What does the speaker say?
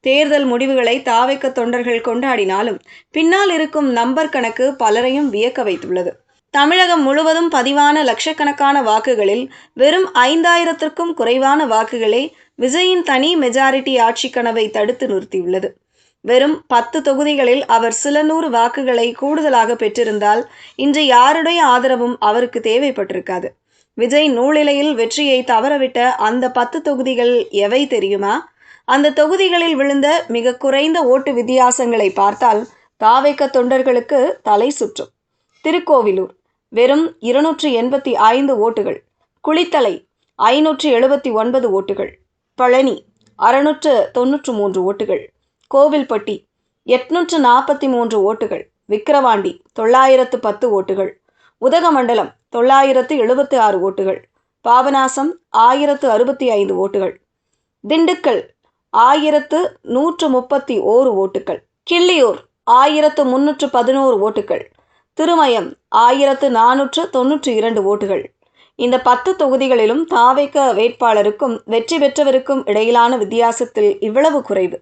தேர்தல் முடிவுகளை தாவேக்க தொண்டர்கள் கொண்டாடினாலும் பின்னால் இருக்கும் நம்பர் கணக்கு பலரையும் வியக்க வைத்துள்ளது. தமிழகம் முழுவதும் பதிவான லட்சக்கணக்கான வாக்குகளில் வெறும் 5000த்திற்கும் குறைவான வாக்குகளே விஜயின் தனி மெஜாரிட்டி ஆட்சி கனவை தடுத்து நிறுத்தியுள்ளது. வெறும் 10 தொகுதிகளில் அவர் சில நூறு வாக்குகளை கூடுதலாக பெற்றிருந்தால் இன்று யாருடைய ஆதரவும் அவருக்கு தேவைப்பட்டிருக்காது. விஜய் நூலிலையில் வெற்றியை தவறவிட்ட அந்த 10 தொகுதிகள் எவை தெரியுமா? அந்த தொகுதிகளில் விழுந்த மிக குறைந்த ஓட்டு வித்தியாசங்களை பார்த்தால் தாவேக்க தொண்டர்களுக்கு தலை சுற்றும். திருக்கோவிலூர் வெறும் 285 ஓட்டுகள், குளித்தலை 579 ஓட்டுகள், பழனி 693 ஓட்டுகள், கோவில்பட்டி 843 ஓட்டுகள், விக்கிரவாண்டி 910 ஓட்டுகள், உதகமண்டலம் 976 ஓட்டுகள், பாபநாசம் 1065 ஓட்டுகள், திண்டுக்கல் 1131 ஓட்டுகள், கிள்ளியூர் 1311 ஓட்டுகள், திருமயம் 1492 ஓட்டுகள். இந்த 10 தொகுதிகளிலும் தாவேக்க வேட்பாளருக்கும் வெற்றி பெற்றவருக்கும் இடையிலான வித்தியாசத்தில் இவ்வளவு குறைவு.